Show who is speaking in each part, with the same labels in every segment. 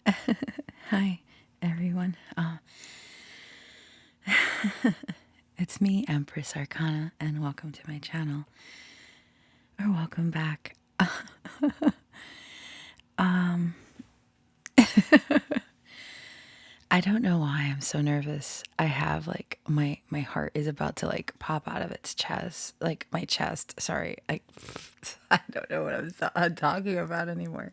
Speaker 1: Hi, everyone. It's me, Empress Arcana, and welcome to my channel, or welcome back. I don't know why I'm so nervous. I have like my heart is about to like pop out of its chest, like my chest. Sorry, I don't know what I'm talking about anymore.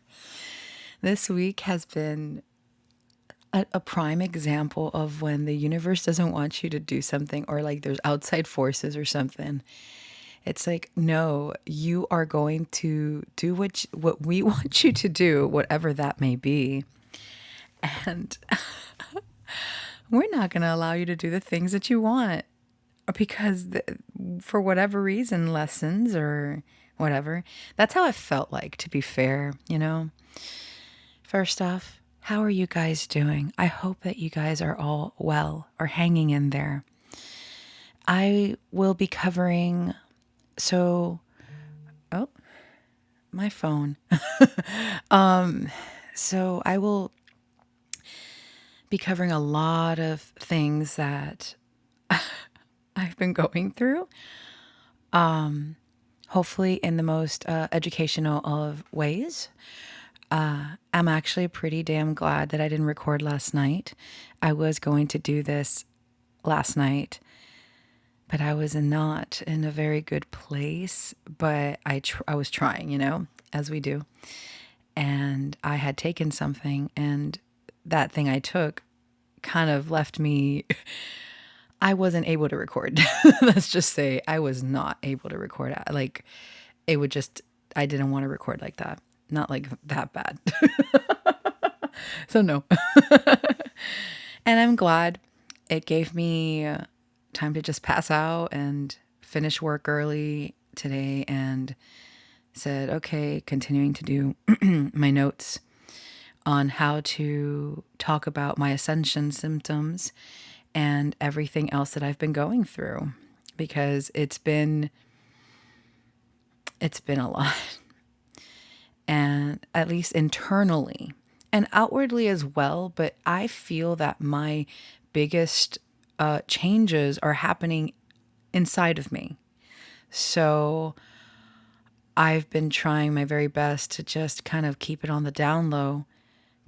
Speaker 1: This week has been a prime example of when the universe doesn't want you to do something, or like there's outside forces or something. It's like, no, you are going to do what we want you to do, whatever that may be. And we're not going to allow you to do the things that you want because for whatever reason, lessons or whatever. That's how it felt like, to be fair, you know? First off, how are you guys doing? I hope that you guys are all well or hanging in there. I will be covering, so, oh, my phone. So I will be covering a lot of things that I've been going through, hopefully in the most educational of ways. I'm actually pretty damn glad that I didn't record last night. I was going to do this last night, but I was not in a very good place. But I was trying, as we do. And I had taken something, and that thing I took kind of left me. I wasn't able to record. Let's just say I was not able to record. Like, it would just, I didn't want to record like that. Not like that bad. So, no. And I'm glad it gave me time to just pass out and finish work early today, and said, okay, continuing to do my notes on how to talk about my ascension symptoms and everything else that I've been going through, because it's been a lot. And at least internally and outwardly as well, but I feel that my biggest changes are happening inside of me. So I've been trying my very best to just kind of keep it on the down low,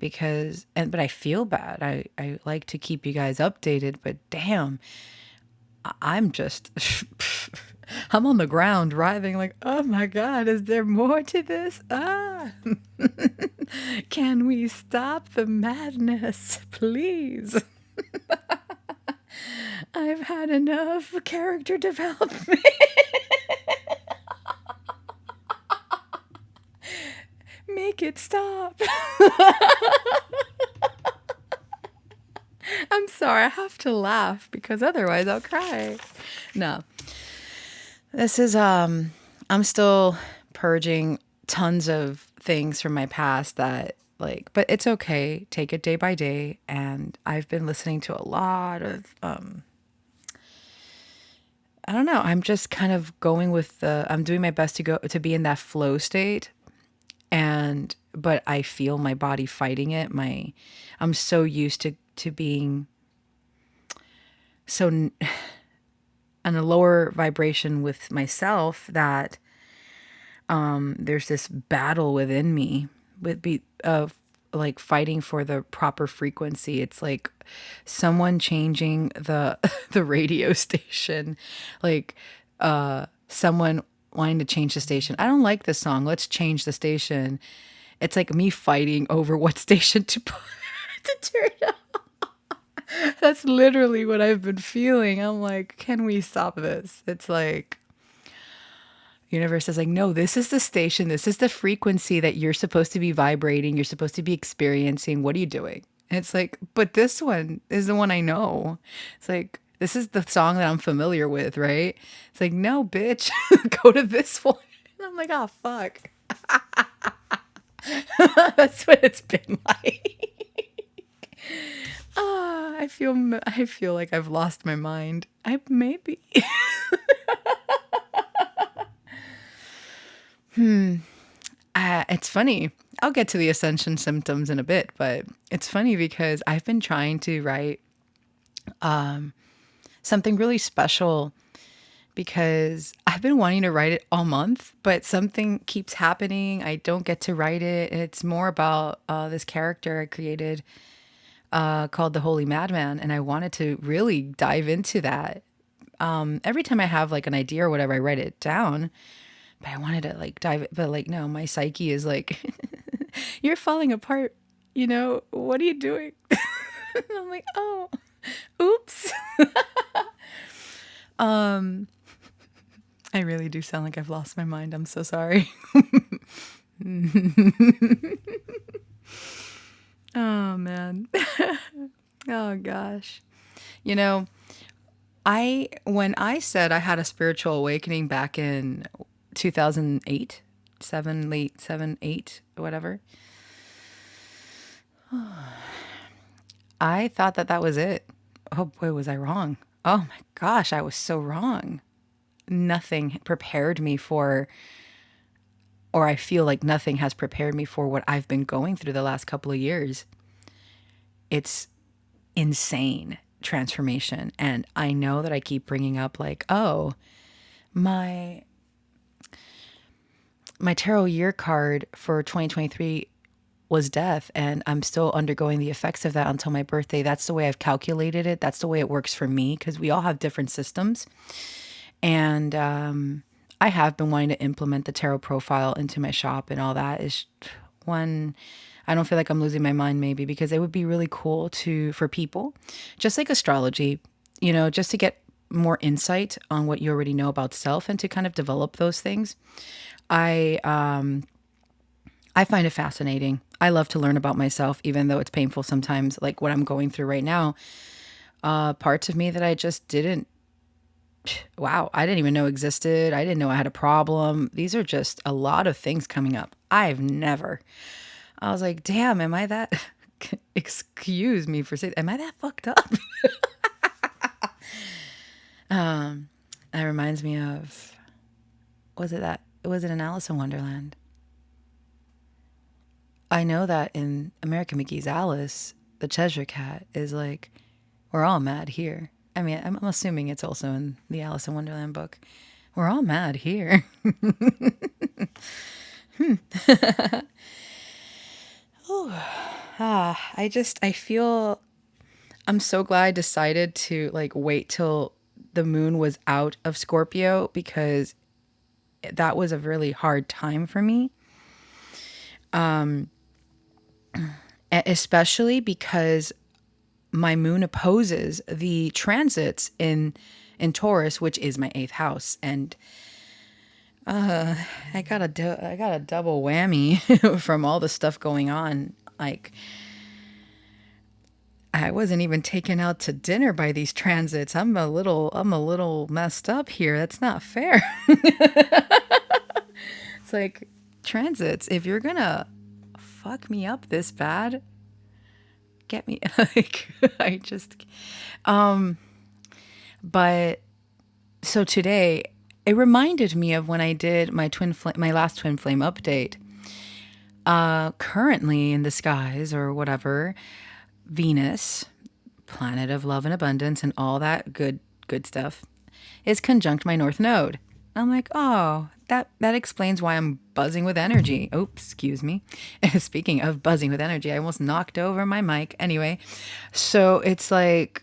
Speaker 1: but I feel bad. I like to keep you guys updated, but damn, I'm just, I'm on the ground writhing like, oh my God, is there more to this? Can we stop the madness, please? I've had enough character development. Make it stop. I'm sorry, I have to laugh because otherwise I'll cry. No. This is I'm still purging tons of things from my past that, like, but it's okay. Take it day by day. And I've been listening to a lot of I don't know, I'm just kind of going with I'm doing my best to be in that flow state, and but I feel my body fighting it. I'm so used to being so on a lower vibration with myself that there's this battle within me of like fighting for the proper frequency. It's like someone changing the the radio station, like someone wanting to change the station. I don't like this song. Let's change the station. It's like me fighting over what station to put to turn up. That's literally what I've been feeling. I'm like, can we stop this? It's like universe is like, no, this is the station. This is the frequency that you're supposed to be vibrating. You're supposed to be experiencing. What are you doing? And it's like, but this one is the one I know. It's like, this is the song that I'm familiar with, right? It's like, no, bitch, go to this one. And I'm like, oh, fuck. That's what it's been like. I feel like I've lost my mind. I maybe. It's funny. I'll get to the ascension symptoms in a bit, but it's funny because I've been trying to write something really special because I've been wanting to write it all month, but something keeps happening. I don't get to write it. It's more about this character I created called the Holy Madman, and I wanted to really dive into that. Every time I have like an idea or whatever, I write it down, but I wanted to like dive it. But like, no, my psyche is like, you're falling apart. What are you doing? I'm like, oh, oops. I really do sound like I've lost my mind. I'm so sorry. Oh, man. Oh, gosh. You know, when I said I had a spiritual awakening back in 2008, late 7, 8, whatever, I thought that was it. Oh boy, was I wrong. Oh my gosh, I was so wrong. Nothing prepared me for, or I feel like nothing has prepared me for what I've been going through the last couple of years. It's insane transformation. And I know that I keep bringing up like, oh, my tarot year card for 2023 was death, and I'm still undergoing the effects of that until my birthday. That's the way I've calculated it. That's the way it works for me, because we all have different systems. And I have been wanting to implement the tarot profile into my shop, and all that is one. I don't feel like I'm losing my mind, maybe, because it would be really cool for people, just like astrology, just to get more insight on what you already know about self and to kind of develop those things. I find it fascinating. I love to learn about myself, even though it's painful sometimes, like what I'm going through right now. Parts of me that I just didn't, I didn't even know existed. I didn't know I had a problem. These are just a lot of things coming up. I was like, damn, am I that, excuse me for saying, am I that fucked up? That reminds me of, was it an Alice in Wonderland? I know that in American McGee's Alice, the Cheshire Cat is like, we're all mad here. I mean, I'm assuming it's also in the Alice in Wonderland book. We're all mad here. I feel, I'm so glad I decided to like wait till the moon was out of Scorpio, because that was a really hard time for me. Especially because my moon opposes the transits in Taurus, which is my 8th house, and I got a double whammy from all the stuff going on. Like, I wasn't even taken out to dinner by these transits. I'm a little messed up here. That's not fair. It's like, transits, if you're gonna fuck me up this bad, get me like, I just but so today it reminded me of when I did my last twin flame update. Currently in the skies, or whatever, Venus, planet of love and abundance and all that good stuff, is conjunct my north node. I'm like, oh, that explains why I'm buzzing with energy. Oops, excuse me. Speaking of buzzing with energy, I almost knocked over my mic. Anyway, so it's like,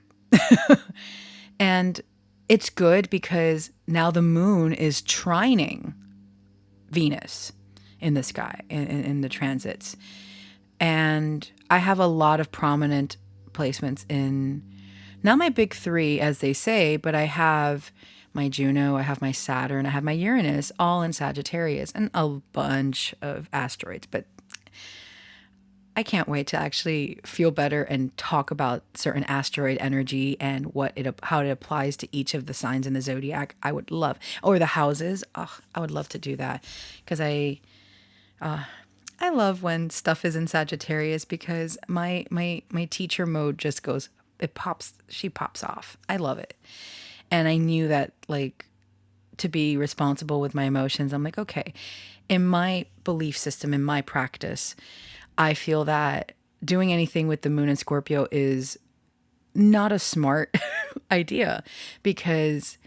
Speaker 1: and it's good because now the moon is trining Venus in the sky, in the transits. And I have a lot of prominent placements in, not my big 3, as they say, but I have my Juno, I have my Saturn, I have my Uranus, all in Sagittarius, and a bunch of asteroids. But I can't wait to actually feel better and talk about certain asteroid energy and how it applies to each of the signs in the zodiac. I would love, or the houses. Oh, I would love to do that, because I love when stuff is in Sagittarius, because my teacher mode just she pops off. I love it. And I knew that, like, to be responsible with my emotions. I'm like, okay, in my belief system, in my practice, I feel that doing anything with the moon in Scorpio is not a smart idea because,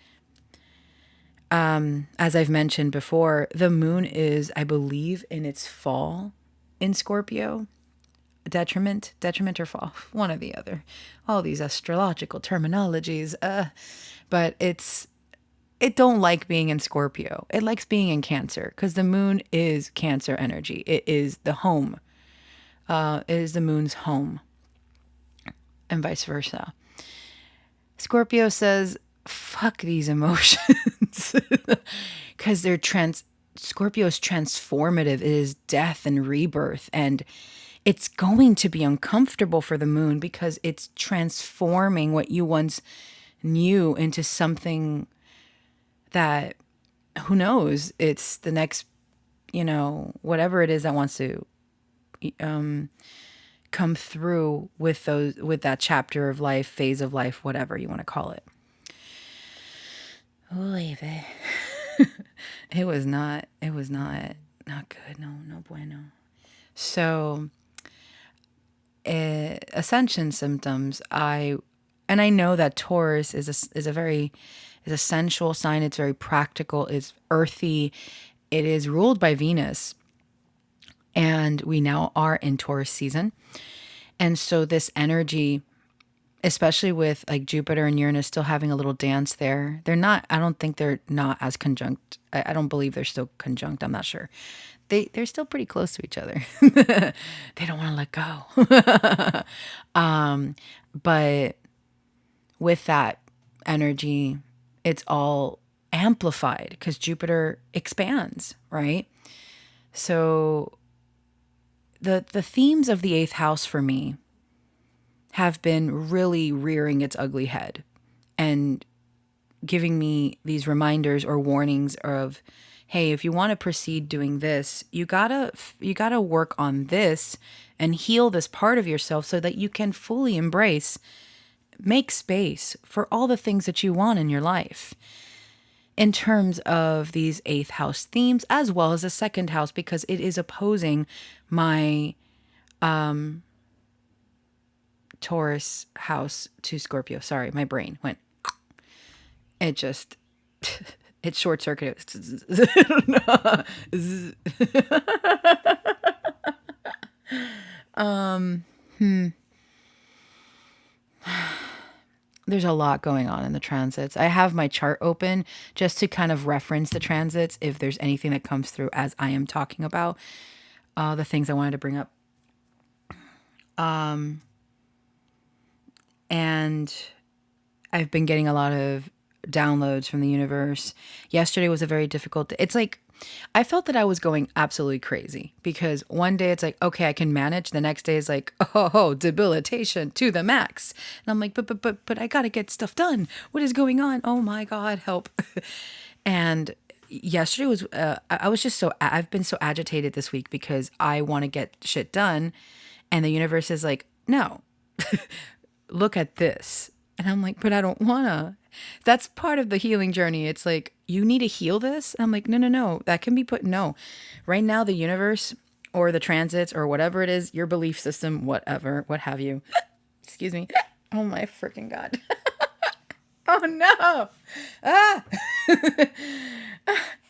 Speaker 1: as I've mentioned before, the moon is, I believe, in its fall in Scorpio. Detriment or fall, one or the other. All these astrological terminologies, but it don't like being in Scorpio. It likes being in Cancer because the moon is Cancer energy. It is the home. It is the moon's home, and vice versa. Scorpio says, "Fuck these emotions," because Scorpio is transformative. It is death and rebirth, and it's going to be uncomfortable for the moon because it's transforming what you once knew into something that, who knows, it's the next, whatever it is that wants to come through with that chapter of life, phase of life, whatever you want to call it. Oy vey. Not good. No bueno. So, ascension symptoms, I know that Taurus is a sensual sign. It's very practical. It's earthy. It is ruled by Venus, and we now are in Taurus season. And so this energy, especially with like Jupiter and Uranus still having a little dance there, I don't think they're not as conjunct. I don't believe they're still conjunct. I'm not sure. They're still pretty close to each other. They don't want to let go. But with that energy, it's all amplified because Jupiter expands, right? So the themes of the eighth house for me have been really rearing its ugly head and giving me these reminders or warnings of, hey, if you want to proceed doing this, you gotta work on this and heal this part of yourself so that you can fully make space for all the things that you want in your life. In terms of these eighth house themes, as well as the second house, because it is opposing my Taurus house to Scorpio. Sorry, my brain went. It just, it short circuited. There's a lot going on in the transits. I have my chart open just to kind of reference the transits if there's anything that comes through as I am talking about the things I wanted to bring up. And I've been getting a lot of downloads from the universe. Yesterday was a very difficult day. It's like I felt that I was going absolutely crazy because one day it's like, okay, I can manage. The next day is like, oh, debilitation to the max. And I'm like, but I got to get stuff done. What is going on? Oh my God, help. And yesterday was, I was just I've been so agitated this week because I want to get shit done. And the universe is like, no, look at this. And I'm like, but I don't want to. That's part of the healing journey. It's like, you need to heal this. I'm like, no, that can be no. Right now, the universe or the transits or whatever it is, your belief system, whatever, what have you. Excuse me. Oh my freaking God. Oh no. Ah.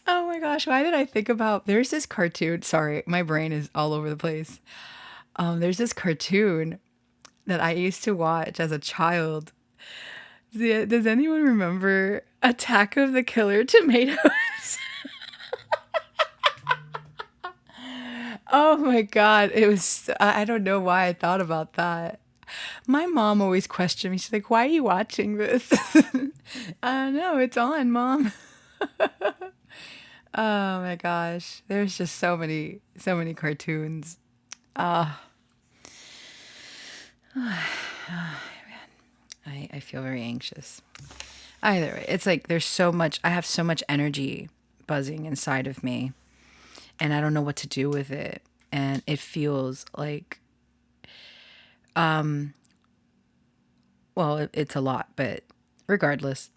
Speaker 1: Oh my gosh. Why did I think about, there's this cartoon. Sorry, my brain is all over the place. There's this cartoon that I used to watch as a child. Does anyone remember Attack of the Killer Tomatoes? Oh my God. It was, I don't know why I thought about that. My mom always questioned me. She's like, why are you watching this? I don't know. It's on, Mom. Oh my gosh. There's just so many cartoons. I feel very anxious. Either way, it's like I have so much energy buzzing inside of me, and I don't know what to do with it. And it feels like, well, it's a lot, but regardless,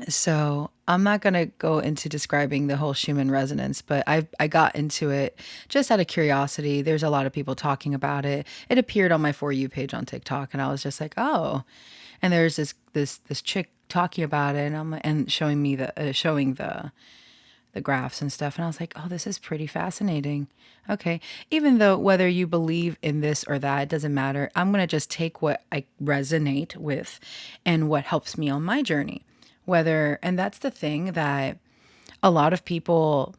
Speaker 1: So I'm not going to go into describing the whole Schumann resonance, but I got into it just out of curiosity. There's a lot of people talking about it. It appeared on my For You page on TikTok, and I was just like, oh. And there's this chick talking about it, and and showing me showing the graphs and stuff, and I was like, oh, this is pretty fascinating. Okay, even though whether you believe in this or that, it doesn't matter. I'm gonna just take what I resonate with, and what helps me on my journey. And that's the thing that a lot of people,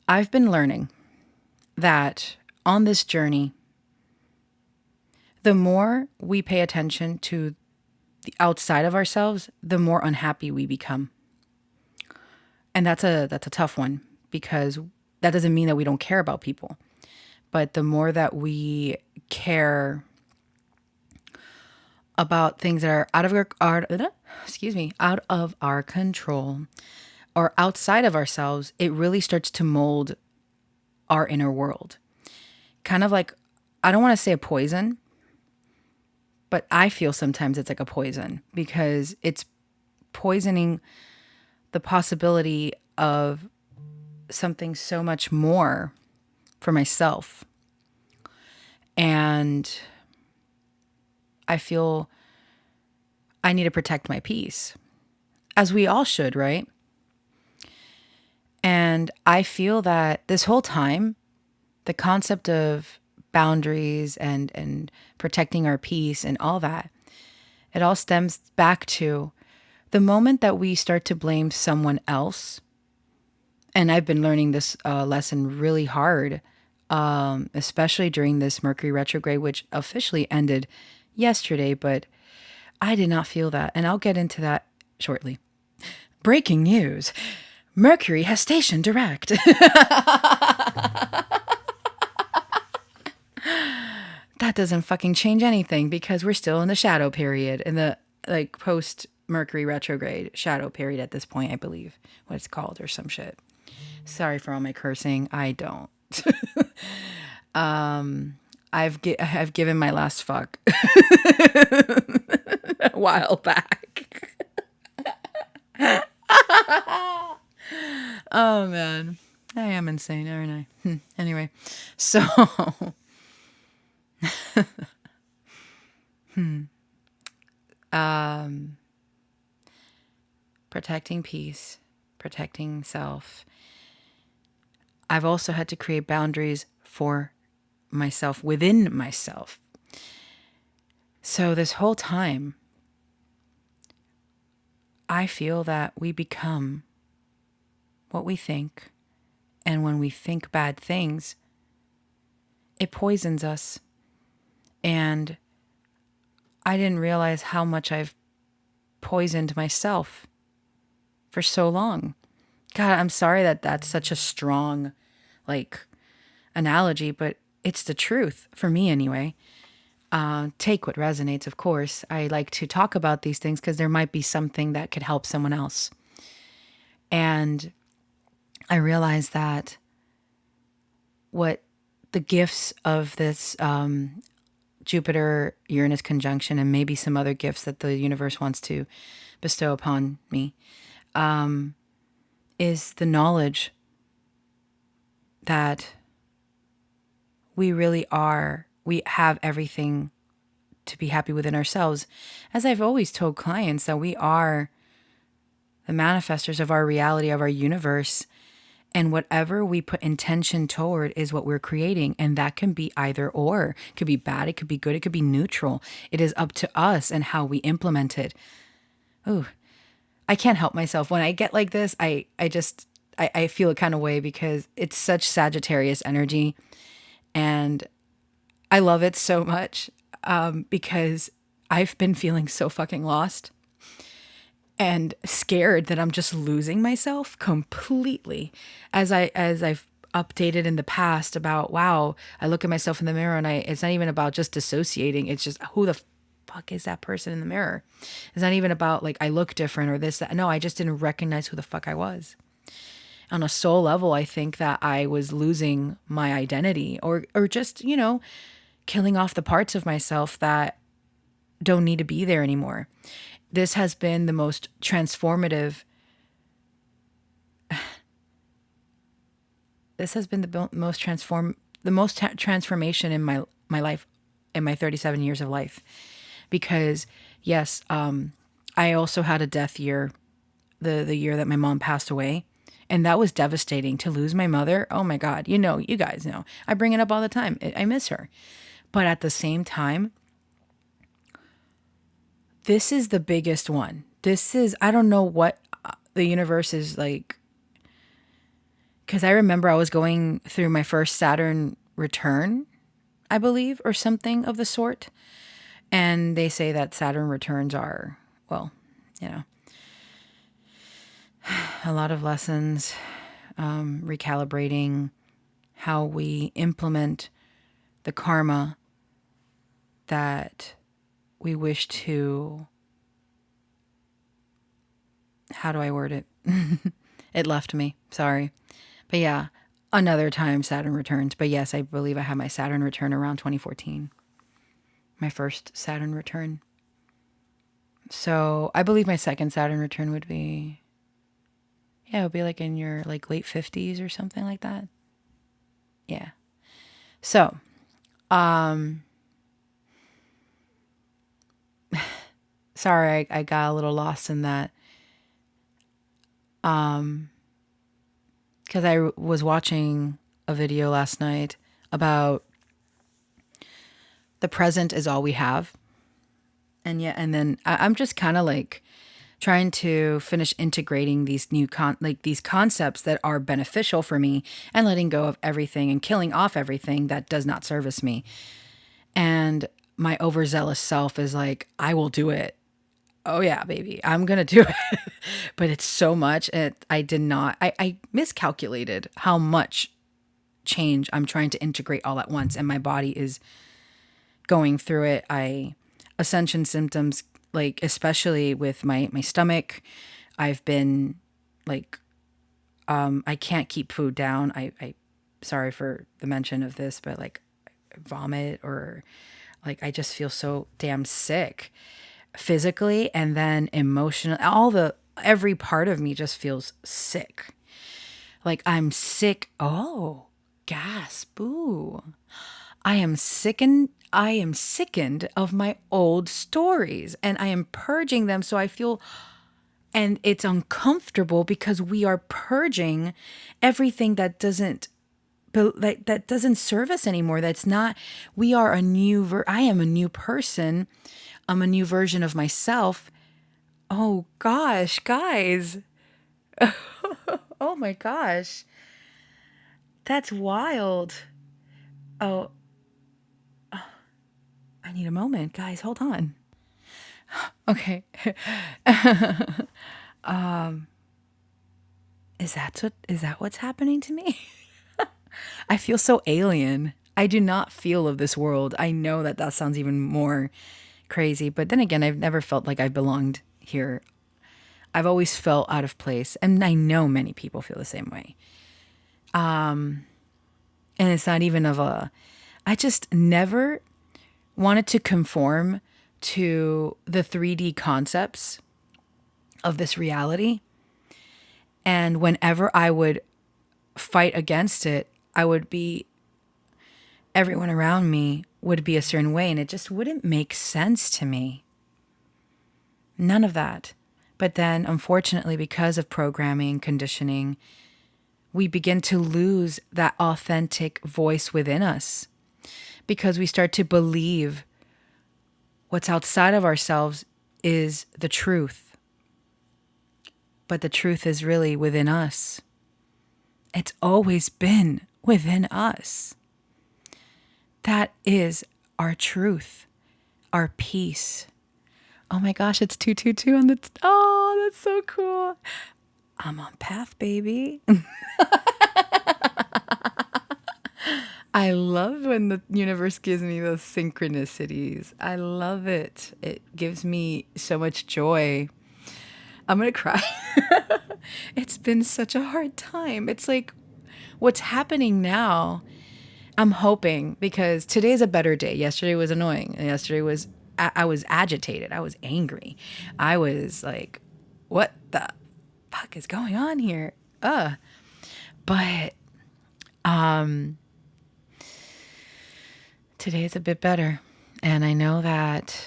Speaker 1: I've been learning that on this journey, the more we pay attention to the outside of ourselves, the more unhappy we become. And that's a tough one, because that doesn't mean that we don't care about people. But the more that we care about things that are out of our control or outside of ourselves, it really starts to mold our inner world. Kind of like, I don't want to say a poison, but I feel sometimes it's like a poison, because it's poisoning the possibility of something so much more for myself. And I feel I need to protect my peace, as we all should, right? And I feel that this whole time, the concept of boundaries and protecting our peace and all that, it all stems back to the moment that we start to blame someone else. And I've been learning this lesson really hard, especially during this Mercury retrograde, which officially ended yesterday, but I did not feel that. And I'll get into that shortly. Breaking news: Mercury has stationed direct. That doesn't fucking change anything, because we're still in the shadow period, in the like post Mercury retrograde shadow period at this point, I believe what it's called, or some shit. Sorry for all my cursing. I don't. I've given my last fuck a while back. Oh man, I am insane, aren't I? Anyway, so protecting peace, protecting self. I've also had to create boundaries for myself, within myself. So this whole time, I feel that we become what we think. And when we think bad things, it poisons us. And I didn't realize how much I've poisoned myself for so long. God, I'm sorry that that's such a strong, like, analogy, but it's the truth for me anyway. Take what resonates, of course. I like to talk about these things because there might be something that could help someone else. And I realized that what the gifts of this Jupiter Uranus conjunction, and maybe some other gifts that the universe wants to bestow upon me, is the knowledge that we have everything to be happy within ourselves. As I've always told clients, that we are the manifestors of our reality, of our universe. And whatever we put intention toward is what we're creating. And that can be either or. It could be bad, it could be good, it could be neutral. It is up to us and how we implement it. Ooh, I can't help myself. When I get like this, I feel a kind of way, because it's such Sagittarius energy. And I love it so much, because I've been feeling so fucking lost and scared that I'm just losing myself completely. As I've updated in the past about, wow, I look at myself in the mirror and it's not even about just dissociating. It's just, who the fuck is that person in the mirror? It's not even about like, I look different or this, that. No, I just didn't recognize who the fuck I was. On a soul level, I think that I was losing my identity, or just, killing off the parts of myself that don't need to be there anymore. this has been the most transformative. This has been the most transformation in my life, in my 37 years of life, because yes, I also had a death year, the year that my mom passed away. And that was devastating to lose my mother. Oh my God. You guys know. I bring it up all the time. I miss her. But at the same time, this is the biggest one. I don't know what the universe is like. Because I remember I was going through my first Saturn return, I believe, or something of the sort. And they say that Saturn returns are, well, you know, a lot of lessons, recalibrating how we implement the karma that we wish to. How do I word it? It left me. Sorry. But yeah, another time Saturn returns. But yes, I believe I had my Saturn return around 2014. My first Saturn return. So I believe my second Saturn return would be, yeah, it would be like in your like late 50s or something like that. Yeah. So, sorry, I got a little lost in that. Because I was watching a video last night about the present is all we have. And yeah, and then I'm just kind of like trying to finish integrating these these concepts that are beneficial for me, and letting go of everything and killing off everything that does not service me. And my overzealous self is like, I will do it. Oh yeah, baby, I'm gonna do it. But it's so much. I miscalculated how much change I'm trying to integrate all at once, and my body is going through it. Ascension symptoms, like especially with my stomach, I've been like, I can't keep food down. I sorry for the mention of this, but like vomit, or like I just feel so damn sick physically, and then emotionally. Every part of me just feels sick. Like I'm sick. Oh, gasp. Ooh. I am sickened of my old stories, and I am purging them, so I feel, and it's uncomfortable because we are purging everything that doesn't, but that doesn't serve us anymore. That's not, we are I am a new person. I'm a new version of myself. Oh gosh, guys. Oh my gosh. That's wild. Oh, I need a moment, guys. Hold on. Okay. Is that what's happening to me? I feel so alien. I do not feel of this world. I know that sounds even more crazy, but then again, I've never felt like I belonged here. I've always felt out of place, and I know many people feel the same way. And it's not even I just never wanted to conform to the 3D concepts of this reality. And whenever I would fight against it, everyone around me would be a certain way, and it just wouldn't make sense to me. None of that. But then, unfortunately, because of programming, conditioning, we begin to lose that authentic voice within us, because we start to believe what's outside of ourselves is the truth. But the truth is really within us. It's always been within us. That is our truth, our peace. Oh my gosh, it's 222 on the... Oh, that's so cool. I'm on path, baby. I love when the universe gives me those synchronicities. I love it. It gives me so much joy. I'm going to cry. It's been such a hard time. It's like what's happening now. I'm hoping, because today's a better day. Yesterday was annoying. Yesterday was I was agitated. I was angry. I was like, what the fuck is going on here? But today is a bit better. And I know that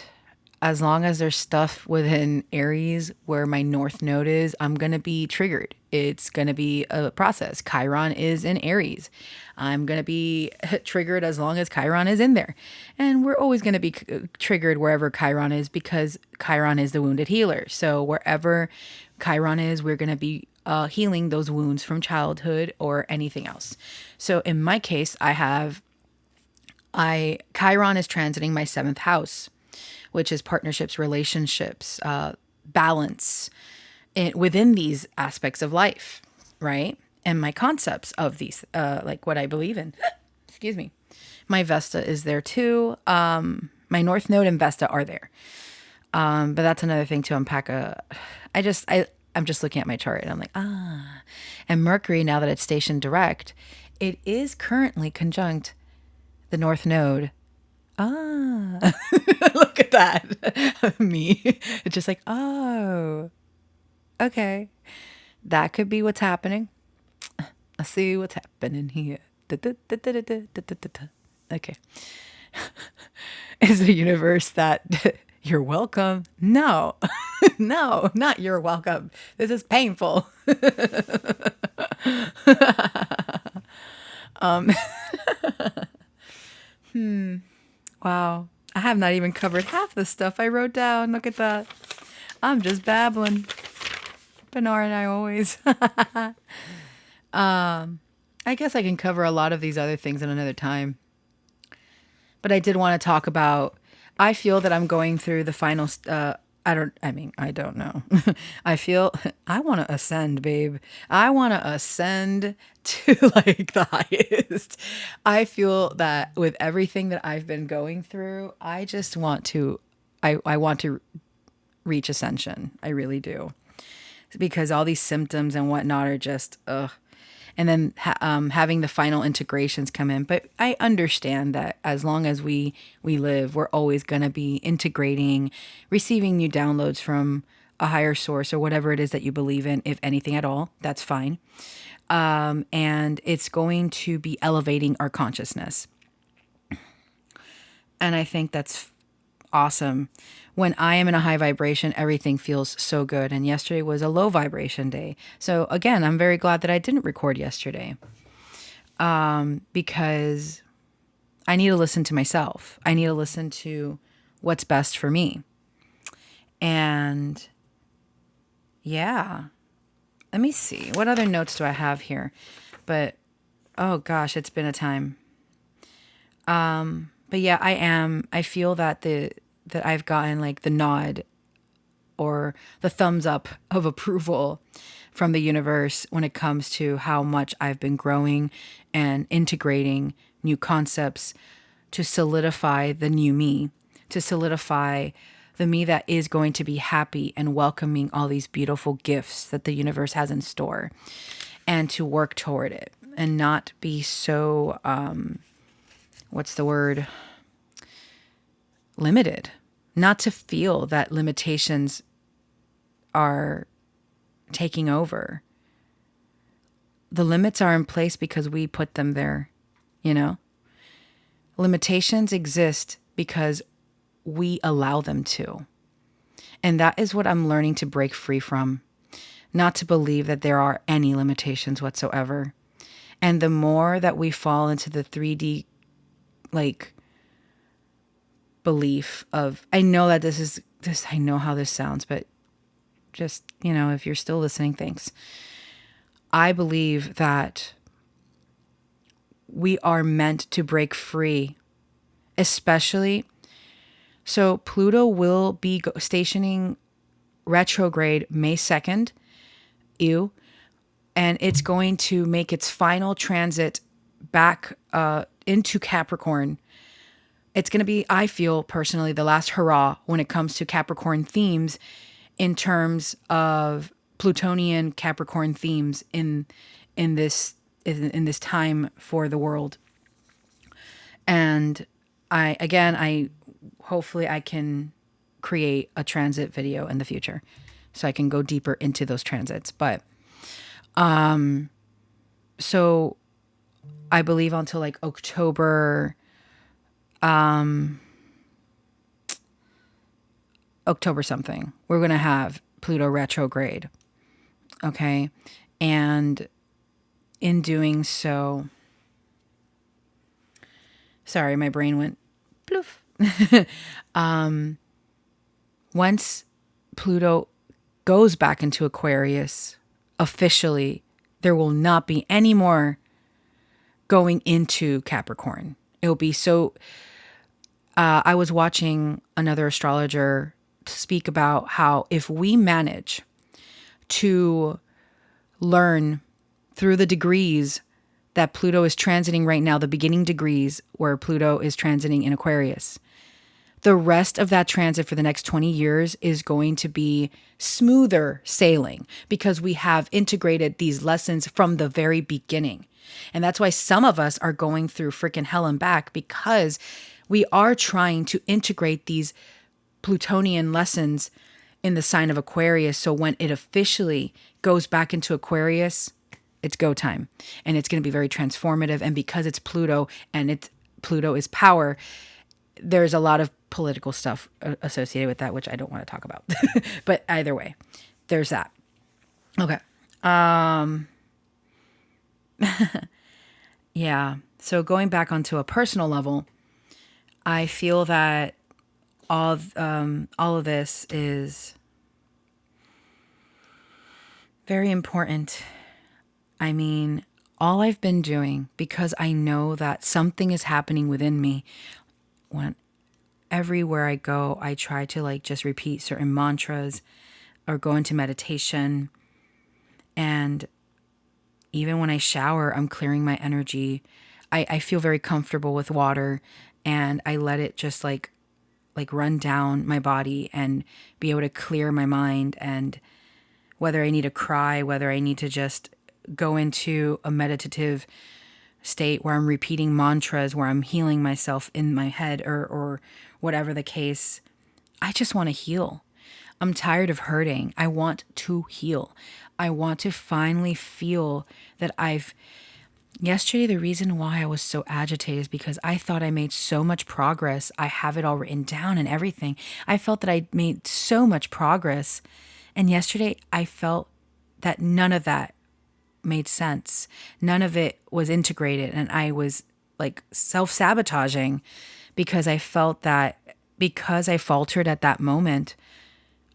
Speaker 1: as long as there's stuff within Aries where my North Node is, I'm going to be triggered. It's going to be a process. Chiron is in Aries. I'm going to be triggered as long as Chiron is in there. And we're always going to be triggered wherever Chiron is, because Chiron is the wounded healer. So wherever Chiron is, we're going to be healing those wounds from childhood or anything else. So in my case, Chiron is transiting my 7th house, which is partnerships, relationships, balance within these aspects of life, right? And my concepts of these, like what I believe in. Excuse me. My Vesta is there too. My North Node and Vesta are there. But that's another thing to unpack. I'm just looking at my chart and I'm like, And Mercury, now that it's stationed direct, it is currently conjunct the North Node. Look at that. Me. It's just like, oh, okay. That could be what's happening. I see what's happening here. Okay. Is the universe that you're welcome? No. No, not you're welcome. This is painful. Wow. I have not even covered half the stuff I wrote down. Look at that. I'm just babbling. Bernard and I always. I guess I can cover a lot of these other things in another time. But I did want to talk about, I feel that I'm going through the final, I don't know. I feel I want to ascend, babe. I want to ascend to like the highest. I feel that with everything that I've been going through, I just want to, I want to reach ascension. I really do. Because all these symptoms and whatnot are just, ugh. And then having the final integrations come in. But I understand that as long as we live, we're always going to be integrating, receiving new downloads from a higher source or whatever it is that you believe in, if anything at all. That's fine. And it's going to be elevating our consciousness. And I think that's awesome. When I am in a high vibration, everything feels so good. And yesterday was a low vibration day. So again, I'm very glad that I didn't record yesterday. Because I need to listen to myself. I need to listen to what's best for me. And yeah, let me see. What other notes do I have here? But, oh gosh, it's been a time. But yeah, I feel that that I've gotten like the nod or the thumbs up of approval from the universe when it comes to how much I've been growing and integrating new concepts to solidify the new me, to solidify the me that is going to be happy and welcoming all these beautiful gifts that the universe has in store, and to work toward it and not be so, what's the word? Limited. Not to feel that limitations are taking over. The limits are in place because we put them there, you know? Limitations exist because we allow them to. And that is what I'm learning to break free from. Not to believe that there are any limitations whatsoever. And the more that we fall into the 3D, like, belief of, I know that I know how this sounds, but just, you know, if you're still listening, thanks. I believe that we are meant to break free, especially, so Pluto will be stationing retrograde May 2nd, and it's going to make its final transit back into Capricorn. It's going to be, I feel personally, the last hurrah when it comes to Capricorn themes, in terms of Plutonian Capricorn themes in this time for the world. And I hopefully I can create a transit video in the future so I can go deeper into those transits. But so I believe until like October something, we're going to have Pluto retrograde. Okay. And in doing so, sorry, my brain went ploof. Once Pluto goes back into Aquarius, officially, there will not be any more going into Capricorn. It'll be so. I was watching another astrologer speak about how if we manage to learn through the degrees that Pluto is transiting right now, the beginning degrees where Pluto is transiting in Aquarius, the rest of that transit for the next 20 years is going to be smoother sailing because we have integrated these lessons from the very beginning. And that's why some of us are going through freaking hell and back, because we are trying to integrate these Plutonian lessons in the sign of Aquarius. So when it officially goes back into Aquarius, it's go time. And it's going to be very transformative. And because it's Pluto and Pluto is power, there's a lot of political stuff associated with that, which I don't want to talk about. But either way, there's that. Okay. Yeah. So going back onto a personal level, I feel that all of this is very important. I mean, all I've been doing, because I know that something is happening within me. When everywhere I go, I try to like just repeat certain mantras or go into meditation. And even when I shower, I'm clearing my energy. I feel very comfortable with water, and I let it just like run down my body and be able to clear my mind. And whether I need to cry, whether I need to just go into a meditative state where I'm repeating mantras, where I'm healing myself in my head, or whatever the case, I just want to heal. I'm tired of hurting. I want to heal. I want to finally feel that yesterday, the reason why I was so agitated is because I thought I made so much progress. I have it all written down and everything. I felt that I made so much progress. And yesterday I felt that none of that made sense. None of it was integrated. And I was like self-sabotaging because I felt that because I faltered at that moment,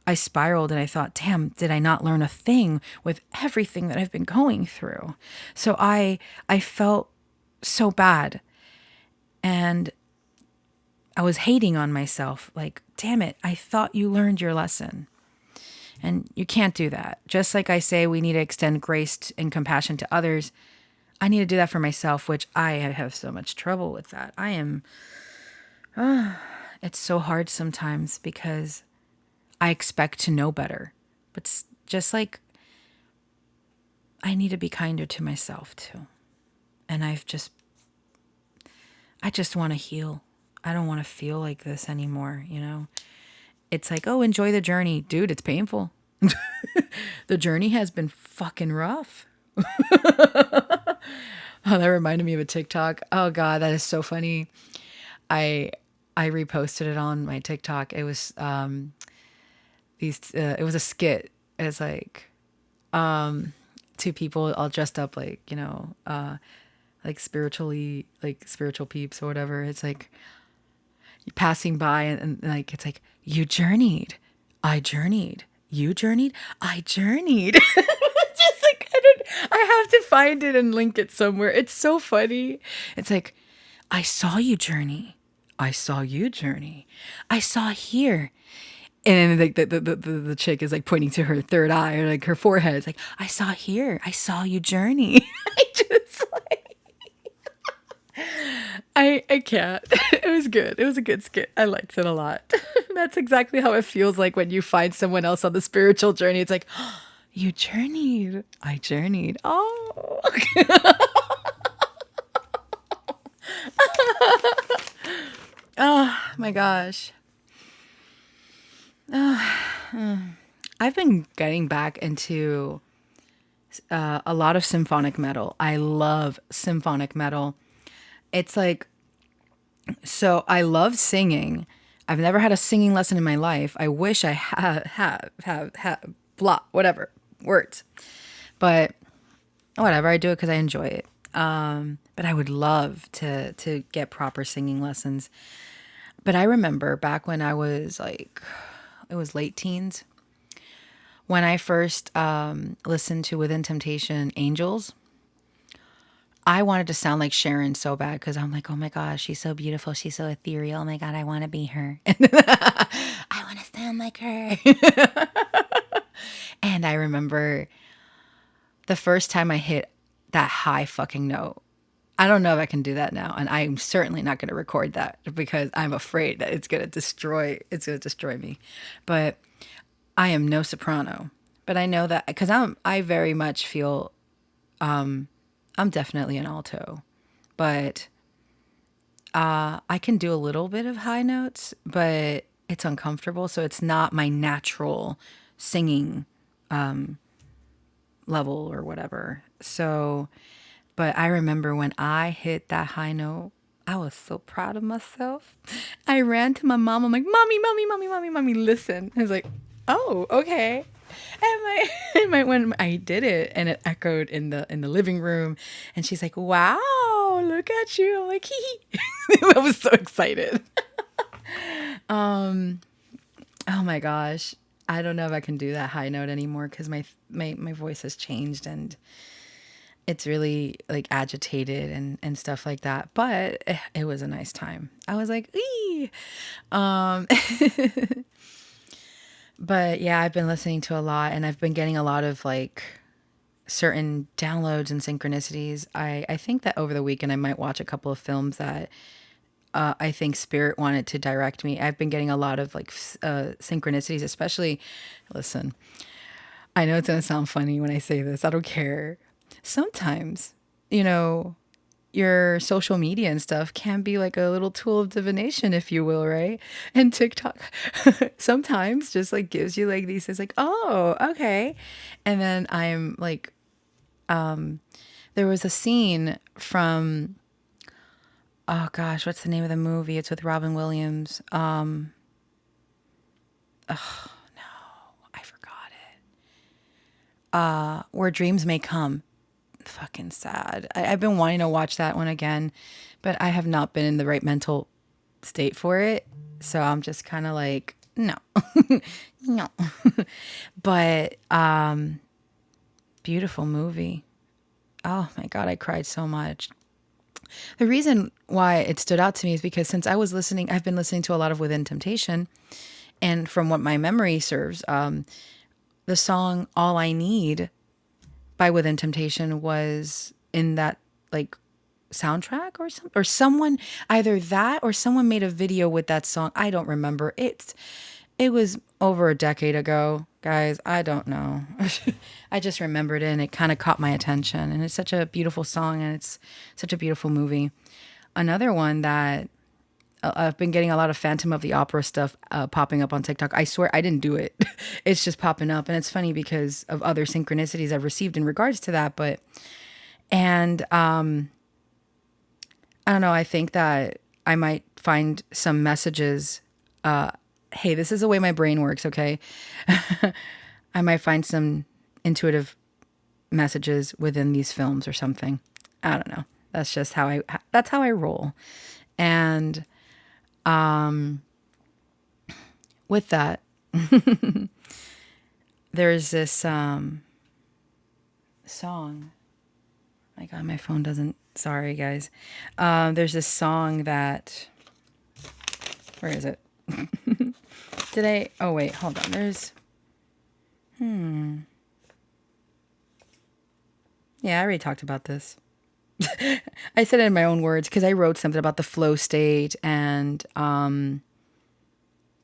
Speaker 1: I spiraled and I thought, damn, did I not learn a thing with everything that I've been going through? So I felt so bad. And I was hating on myself. Like, damn it, I thought you learned your lesson. And you can't do that. Just like I say, we need to extend grace and compassion to others. I need to do that for myself, which I have so much trouble with that. It's so hard sometimes because I expect to know better. But just like, I need to be kinder to myself too. And I just want to heal. I don't want to feel like this anymore, you know? It's like, oh, enjoy the journey. Dude, it's painful. The journey has been fucking rough. Oh, that reminded me of a TikTok. Oh God, that is so funny. I reposted it on my TikTok. It was it was a skit. It's like two people all dressed up like, you know, like spiritual peeps or whatever. It's like passing by and like it's like, you journeyed, I journeyed, you journeyed, I journeyed. It's just like I have to find it and link it somewhere. It's so funny. It's like, I saw you journey, I saw you journey, I saw here. And then like the chick is like pointing to her third eye or like her forehead. It's like, I saw here, I saw you journey. I just like, I can't. It was good. It was a good skit. I liked it a lot. That's exactly how it feels like when you find someone else on the spiritual journey. It's like, oh, you journeyed, I journeyed. Oh. Oh my gosh. I've been getting back into a lot of symphonic metal. I love symphonic metal. It's like, so I love singing. I've never had a singing lesson in my life. I wish I have, blah, whatever, words. But whatever, I do it because I enjoy it. But I would love to get proper singing lessons. But I remember back when I was like, it was late teens, when I first listened to Within Temptation Angels. I wanted to sound like Sharon so bad because I'm like, oh my gosh, she's so beautiful. She's so ethereal. Oh my God, I want to be her. I want to sound like her. And I remember the first time I hit that high fucking note. I don't know if I can do that now. And I'm certainly not going to record that because I'm afraid that it's going to destroy me. But I am no soprano. But I know that because I very much feel I'm definitely an alto, but I can do a little bit of high notes, but it's uncomfortable. So it's not my natural singing level or whatever. So, but I remember when I hit that high note, I was so proud of myself. I ran to my mom. I'm like, mommy, mommy, mommy, mommy, mommy, listen. I was like, oh, okay. When I did it and it echoed in the living room, and she's like, wow, look at you. I'm like, hee hee. I was so excited. Oh my gosh. I don't know if I can do that high note anymore because my voice has changed and it's really like agitated and stuff like that. But it was a nice time. I was like, ee. Um, but yeah, I've been listening to a lot and I've been getting a lot of like certain downloads and synchronicities. I think that over the weekend I might watch a couple of films that I think Spirit wanted to direct me. I've been getting a lot of like synchronicities, especially, listen, I know it's going to sound funny when I say this. I don't care. Sometimes, you know, your social media and stuff can be like a little tool of divination, if you will, right? And TikTok sometimes just like gives you like these, it's like, oh, okay. And then I'm like, there was a scene from, oh gosh, what's the name of the movie? It's with Robin Williams. I forgot it. Where Dreams May Come. Fucking sad. I've been wanting to watch that one again, but I have not been in the right mental state for it. So I'm just kind of like, no, no. But beautiful movie. Oh my God, I cried so much. The reason why it stood out to me is because since I've been listening to a lot of Within Temptation. And from what my memory serves, the song All I Need by Within Temptation was in that like soundtrack or someone, either that or someone made a video with that song. I don't remember. It was over a decade ago, guys. I don't know. I just remembered it and it kind of caught my attention. And it's such a beautiful song and it's such a beautiful movie. Another one that I've been getting a lot of Phantom of the Opera stuff popping up on TikTok. I swear I didn't do it. It's just popping up. And it's funny because of other synchronicities I've received in regards to that. And I don't know. I think that I might find some messages. Hey, this is the way my brain works, okay? I might find some intuitive messages within these films or something. I don't know. That's how I roll. And with that, there's this song. My God, my phone doesn't. Sorry, guys. There's this song that. Where is it? Oh, wait, hold on. Yeah, I already talked about this. I said it in my own words because I wrote something about the flow state and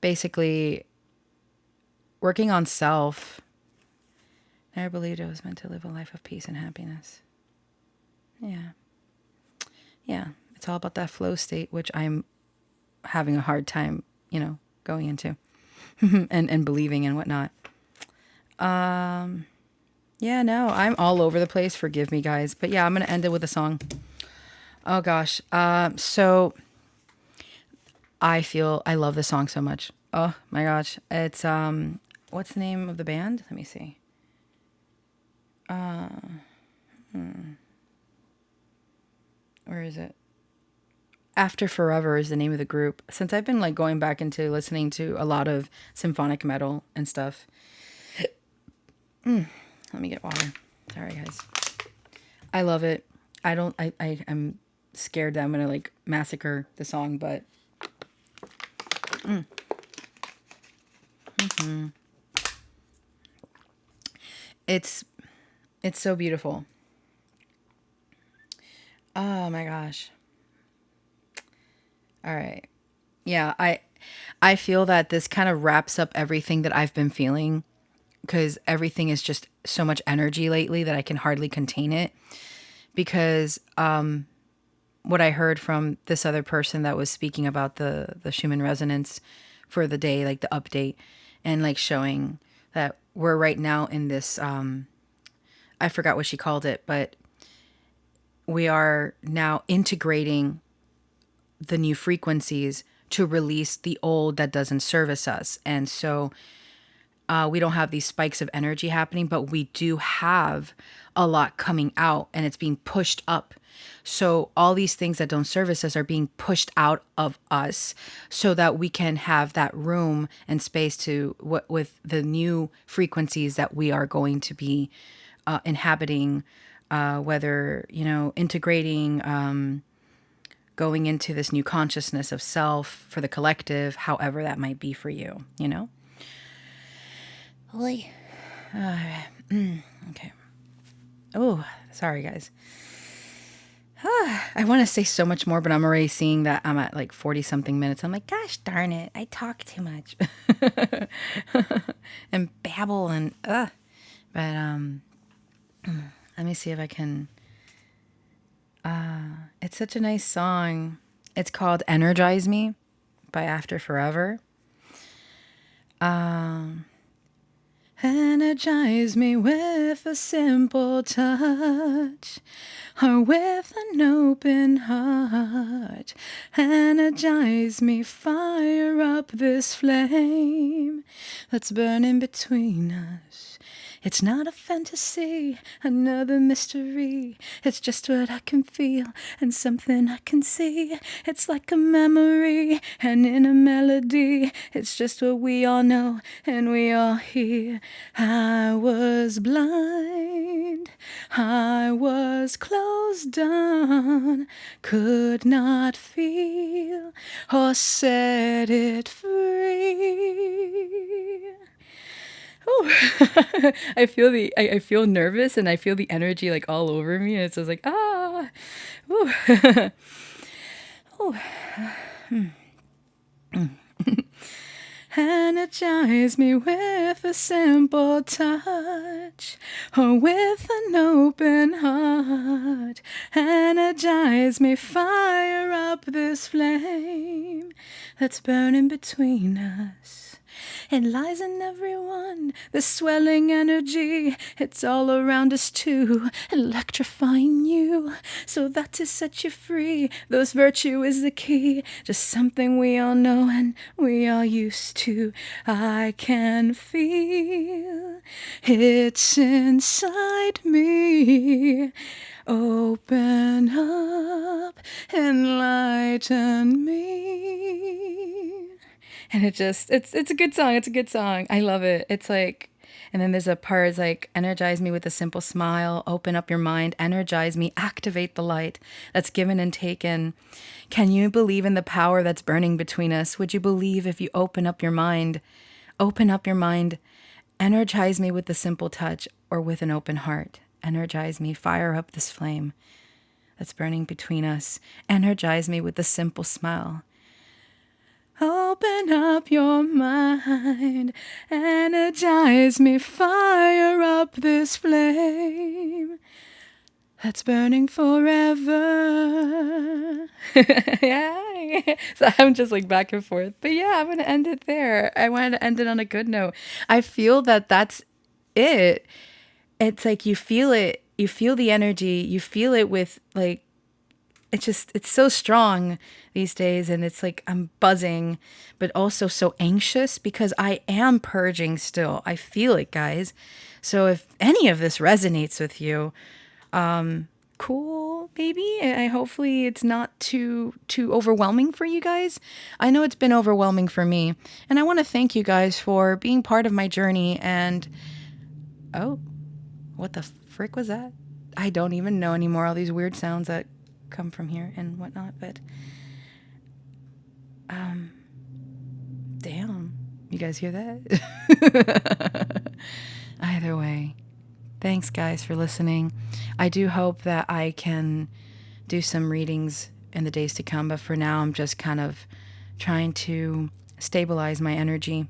Speaker 1: basically working on self. I believed I was meant to live a life of peace and happiness. Yeah. Yeah. It's all about that flow state, which I'm having a hard time, going into. and believing and whatnot. Yeah, no, I'm all over the place. Forgive me, guys. But yeah, I'm going to end it with a song. Oh, gosh. So I love this song so much. Oh, my gosh. It's, what's the name of the band? Let me see. Where is it? After Forever is the name of the group. Since I've been like going back into listening to a lot of symphonic metal and stuff. Let me get water. Sorry, guys. I love it. I'm scared that I'm going to like massacre the song, but it's so beautiful. Oh my gosh. All right. Yeah, I feel that this kind of wraps up everything that I've been feeling because everything is just so much energy lately that I can hardly contain it because what I heard from this other person that was speaking about the Schumann resonance for the day, like the update, and like showing that we're right now in this I forgot what she called it, but we are now integrating the new frequencies to release the old that doesn't service us. And so we don't have these spikes of energy happening, but we do have a lot coming out and it's being pushed up. So all these things that don't service us are being pushed out of us so that we can have that room and space to with the new frequencies that we are going to be inhabiting, whether, integrating, going into this new consciousness of self for the collective, however that might be for you, Holy. Okay. Oh, sorry, guys. I want to say so much more, but I'm already seeing that I'm at like 40 something minutes. I'm like, gosh darn it, I talk too much and babble and But let me see if I can. It's such a nice song. It's called "Energize Me" by After Forever. Energize me with a simple touch or with an open heart. Energize me, fire up this flame that's burning between us. It's not a fantasy, another mystery. It's just what I can feel and something I can see. It's like a memory and in a melody. It's just what we all know and we all hear. I was blind, I was closed down, could not feel or set it free. Oh, I feel nervous and I feel the energy like all over me. And it's just like, ooh. Oh. Energize me with a simple touch or with an open heart. Energize me, fire up this flame that's burning between us. It lies in everyone, the swelling energy. It's all around us too, electrifying you, so that to set you free. Those virtue is the key, just something we all know and we all used to. I can feel it's inside me. Open up, enlighten me. And it's a good song. It's a good song. I love it. It's like, and then there's a part, it's like, energize me with a simple smile, open up your mind, energize me, activate the light that's given and taken. Can you believe in the power that's burning between us? Would you believe if you open up your mind? Open up your mind, energize me with the simple touch or with an open heart. Energize me, fire up this flame that's burning between us. Energize me with a simple smile. Open up your mind, energize me, fire up this flame. that's burning forever. Yeah. So I'm just like back and forth. But yeah, I'm going to end it there. I wanted to end it on a good note. I feel that that's it. It's like you feel it. You feel the energy. You feel it with like, it's so strong these days. And it's like I'm buzzing, but also so anxious because I am purging still. I feel it, guys. So if any of this resonates with you, cool, maybe. I hopefully it's not too overwhelming for you guys. I know it's been overwhelming for me, and I want to thank you guys for being part of my journey. And oh, what the frick was that? I don't even know anymore. All these weird sounds that come from here and whatnot. But damn, you guys hear that? Either way. Thanks, guys, for listening. I do hope that I can do some readings in the days to come, but for now, I'm just kind of trying to stabilize my energy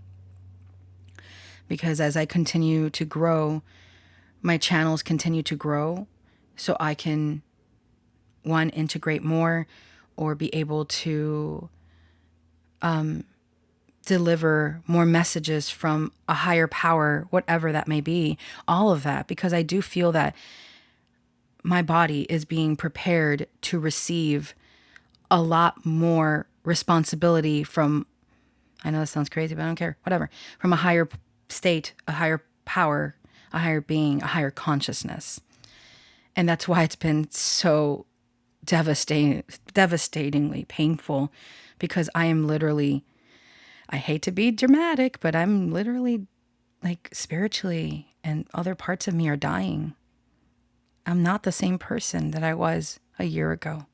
Speaker 1: because as I continue to grow, my channels continue to grow so I can, one, integrate more or be able to deliver more messages from a higher power, whatever that may be, all of that, because I do feel that my body is being prepared to receive a lot more responsibility from, I know this sounds crazy, but I don't care, whatever, from a higher state, a higher power, a higher being, a higher consciousness. And that's why it's been so devastatingly painful because I am literally, I hate to be dramatic, but I'm literally like spiritually and other parts of me are dying. I'm not the same person that I was a year ago.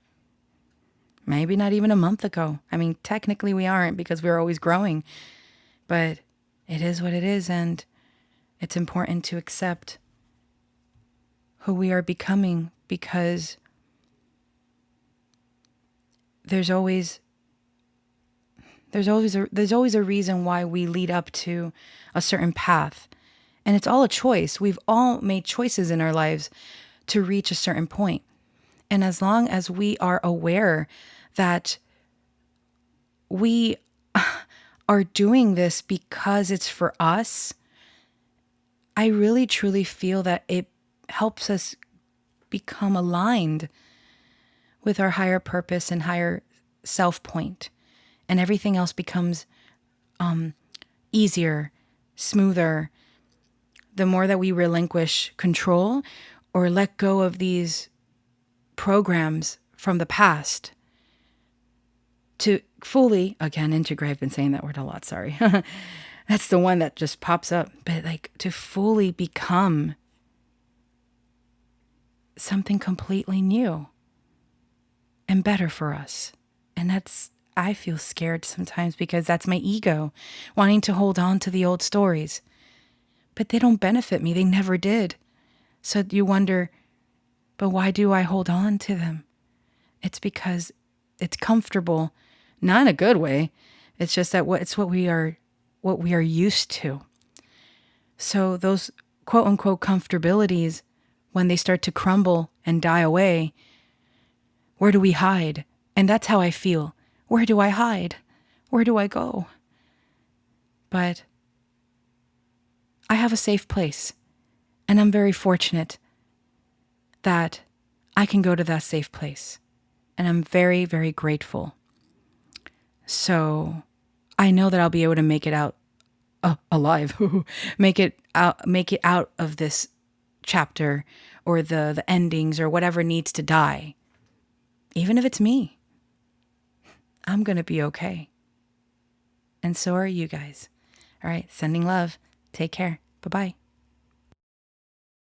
Speaker 1: Maybe not even a month ago. I mean, technically we aren't because we're always growing, but it is what it is. And it's important to accept who we are becoming because there's always a reason why we lead up to a certain path. And it's all a choice. We've all made choices in our lives to reach a certain point. And as long as we are aware that we are doing this because it's for us, I really truly feel that it helps us become aligned with our higher purpose and higher self point. And everything else becomes easier, smoother, the more that we relinquish control or let go of these programs from the past to fully, again, integrate. I've been saying that word a lot, sorry. That's the one that just pops up. But like to fully become something completely new and better for us. And that's, I feel scared sometimes because that's my ego wanting to hold on to the old stories. But they don't benefit me. They never did. So you wonder, but why do I hold on to them? It's because it's comfortable, not in a good way. It's just that it's what we are used to. So those quote unquote comfortabilities, when they start to crumble and die away, where do we hide? And that's how I feel. Where do I hide? Where do I go? But I have a safe place. And I'm very fortunate that I can go to that safe place. And I'm very, very grateful. So I know that I'll be able to make it out alive, make it out of this chapter or the endings or whatever needs to die. Even if it's me, I'm going to be okay. And so are you guys. All right. Sending love. Take care. Bye-bye.